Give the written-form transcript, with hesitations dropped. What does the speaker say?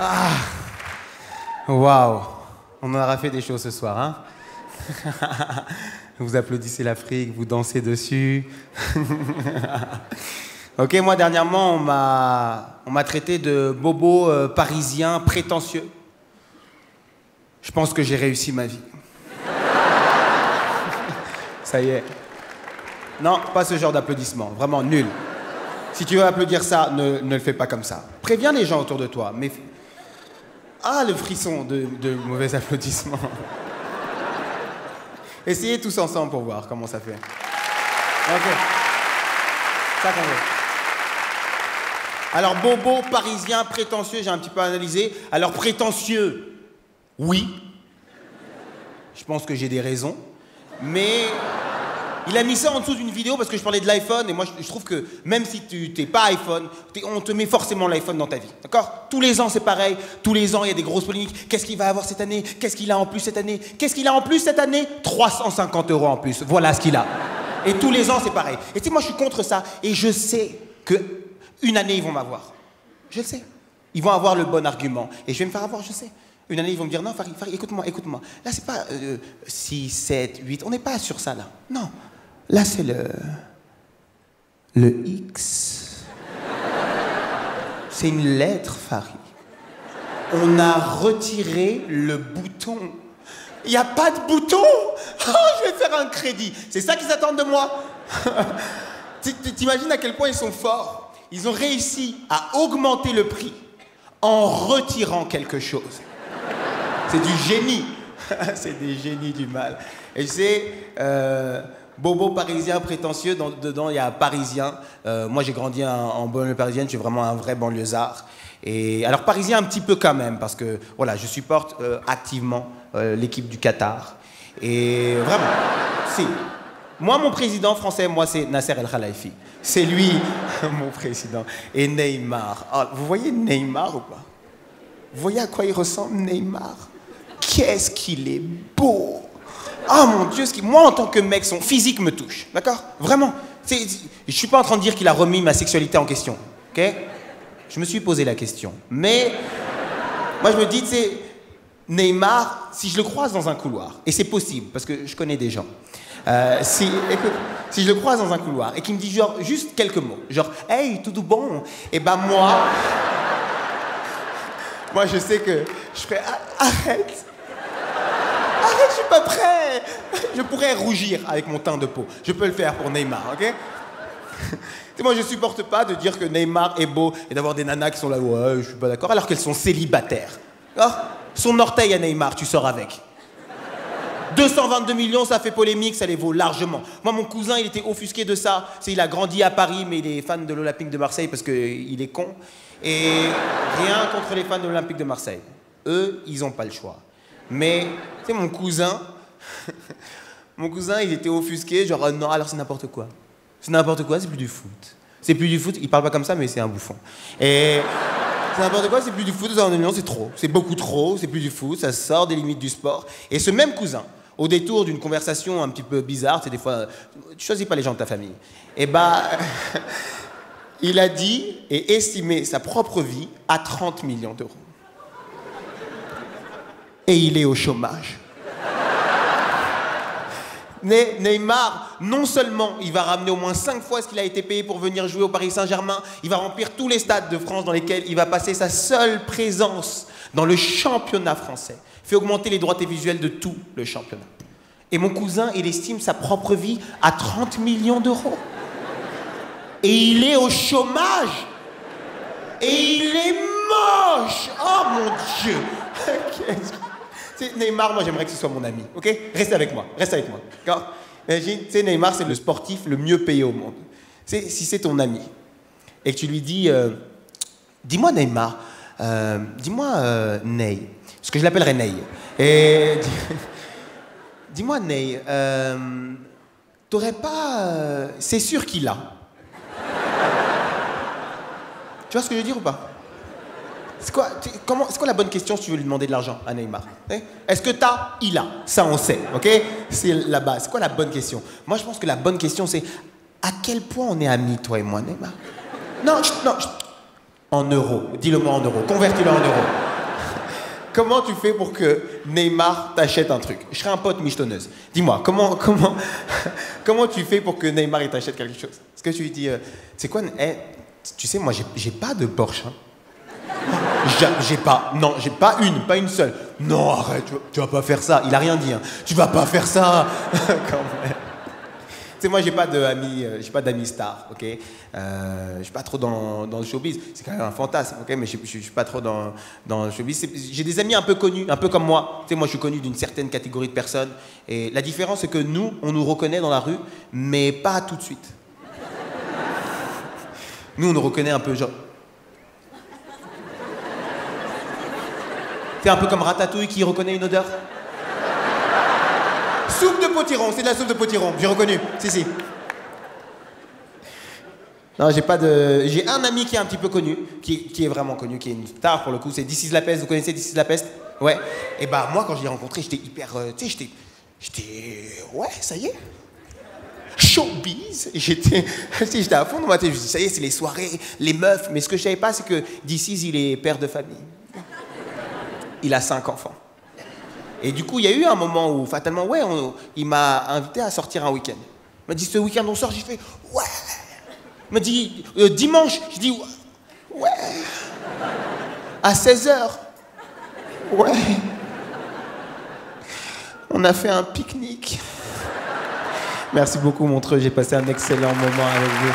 Ah, waouh, on aura fait des choses ce soir, hein. Vous applaudissez l'Afrique, vous dansez dessus. Ok, moi dernièrement, on m'a traité de bobo parisien prétentieux. Je pense que j'ai réussi ma vie. Ça y est. Non, pas ce genre d'applaudissement, vraiment nul. Si tu veux applaudir ça, ne le fais pas comme ça. Préviens les gens autour de toi, mais... Ah, le frisson de mauvais applaudissements. Essayez tous ensemble pour voir comment ça fait. Ok. Ça qu'on veut. Alors, bobo, parisien, prétentieux, j'ai un petit peu analysé. Alors, prétentieux, oui. Je pense que j'ai des raisons. Mais il a mis ça en dessous d'une vidéo parce que je parlais de l'iPhone. Et moi, je trouve que même si tu n'es pas iPhone, on te met forcément l'iPhone dans ta vie. D'accord? Tous les ans, c'est pareil. Tous les ans, il y a des grosses polémiques. Qu'est-ce qu'il va avoir cette année? Qu'est-ce qu'il a en plus cette année? Qu'est-ce qu'il a en plus cette année? 350 € en plus. Voilà ce qu'il a. Et tous les ans, c'est pareil. Et tu sais, moi, je suis contre ça. Et je sais qu'une année, ils vont m'avoir. Je le sais. Ils vont avoir le bon argument. Et je vais me faire avoir, je sais. Une année, ils vont me dire, non, Farid, écoute-moi. Là, c'est pas 6, 7, 8. On n'est pas sur ça, là. Non. Là, c'est le X. C'est une lettre, Farid. On a retiré le bouton. Il n'y a pas de bouton. Oh, je vais faire un crédit. C'est ça qu'ils attendent de moi. T'imagines à quel point ils sont forts. Ils ont réussi à augmenter le prix en retirant quelque chose. C'est du génie. C'est des génies du mal. Et c'est bobo parisien prétentieux. Dedans, il y a parisien. Moi, j'ai grandi en banlieue parisienne. Je suis vraiment un vrai banlieusard. Et alors, parisien un petit peu quand même, parce que voilà, je supporte activement l'équipe du Qatar. Et vraiment, si. Moi, mon président français, moi, c'est Nasser El Khelaïfi. C'est lui, mon président. Et Neymar. Oh, vous voyez Neymar ou pas? Vous voyez à quoi il ressemble, Neymar? Qu'est-ce qu'il est beau! Oh mon Dieu, moi, en tant que mec, son physique me touche. D'accord? Vraiment. Je suis pas en train de dire qu'il a remis ma sexualité en question. Ok? Je me suis posé la question. Mais, moi, je me dis, tu sais, Neymar, si je le croise dans un couloir, et c'est possible, parce que je connais des gens, si je le croise dans un couloir et qu'il me dit genre juste quelques mots, genre hey, tout bon, et ben moi je sais que je ferais arrête, je suis pas prêt. Je pourrais rougir avec mon teint de peau. Je peux le faire pour Neymar, ok? Moi, je supporte pas de dire que Neymar est beau et d'avoir des nanas qui sont là, ouais, je suis pas d'accord, alors qu'elles sont célibataires. Alors, son orteil à Neymar, tu sors avec. 222 millions, ça fait polémique, ça les vaut largement. Moi, mon cousin, il était offusqué de ça. Il a grandi à Paris, mais il est fan de l'Olympique de Marseille parce qu'il est con. Et rien contre les fans de l'Olympique de Marseille. Eux, ils n'ont pas le choix. Mais, tu sais, mon cousin, il était offusqué, genre, non, alors c'est n'importe quoi. C'est n'importe quoi, c'est plus du foot. C'est plus du foot, il parle pas comme ça, mais c'est un bouffon. Et c'est n'importe quoi, c'est plus du foot, c'est trop. C'est beaucoup trop, c'est plus du foot, ça sort des limites du sport. Et ce même cousin, au détour d'une conversation un petit peu bizarre, c'est des fois, tu choisis pas les gens de ta famille, et il a dit et estimé sa propre vie à 30 millions d'euros. Et il est au chômage. Neymar, non seulement il va ramener au moins 5 fois ce qu'il a été payé pour venir jouer au Paris Saint-Germain, il va remplir tous les stades de France dans lesquels il va passer sa seule présence dans le championnat français, fait augmenter les droits visuels de tout le championnat. Et mon cousin, il estime sa propre vie à 30 millions d'euros. Et il est au chômage. Et il est moche. Oh mon Dieu. Neymar, moi j'aimerais que ce soit mon ami, ok? Reste avec moi. D'accord? Imagine, tu sais, Neymar, c'est le sportif le mieux payé au monde. Si c'est ton ami, et que tu lui dis, dis-moi Neymar, dis-moi Ney, parce que je l'appellerai Ney, et dis-moi Ney, t'aurais pas... c'est sûr qu'il a. Tu vois ce que je veux dire ou pas? C'est quoi la bonne question si tu veux lui demander de l'argent à Neymar? Est-ce que t'as? Il a. Ça, on sait, ok? C'est la base. C'est quoi la bonne question? Moi, je pense que la bonne question, c'est à quel point on est amis, toi et moi, Neymar? Non. En euros. Dis-le-moi en euros. Convertis-le en euros. Comment tu fais pour que Neymar t'achète un truc? Je serais un pote michetonneuse. Dis-moi, comment tu fais pour que Neymar il t'achète quelque chose? Est-ce que tu lui dis, c'est quoi? Tu sais, moi, j'ai pas de Porsche. Hein. J'ai pas une seule. Non, arrête, tu vas pas faire ça. Il a rien dit. Hein. Tu vas pas faire ça. Quand même. Tu sais, moi, j'ai pas d'amis stars, ok. Je suis pas trop dans le showbiz. C'est quand même un fantasme, ok. Mais je suis pas trop dans le showbiz. J'ai des amis un peu connus, un peu comme moi. Tu sais, moi, je suis connu d'une certaine catégorie de personnes. Et la différence, c'est que nous, on nous reconnaît dans la rue, mais pas tout de suite. Nous, on nous reconnaît un peu, genre. C'est un peu comme Ratatouille qui reconnaît une odeur. Soupe de potiron, c'est de la soupe de potiron, j'ai reconnu, si. Non, j'ai un ami qui est un petit peu connu, qui est vraiment connu, qui est une star pour le coup, c'est This Is La Peste, vous connaissez This Is La Peste? Ouais. Et bah moi quand je l'ai rencontré, j'étais hyper, tu sais, ouais, ça y est. Showbiz, j'étais à fond dans ma tête, je me dis ça y est, c'est les soirées, les meufs, mais ce que je savais pas, c'est que This Is, il est père de famille. Il a 5 enfants. Et du coup, il y a eu un moment où, fatalement, ouais, il m'a invité à sortir un week-end. Il m'a dit, ce week-end, on sort, j'ai fait, ouais. Il m'a dit, dimanche, j'ai dit, ouais. À 16h. Ouais. On a fait un pique-nique. Merci beaucoup, Montreux, j'ai passé un excellent moment avec vous.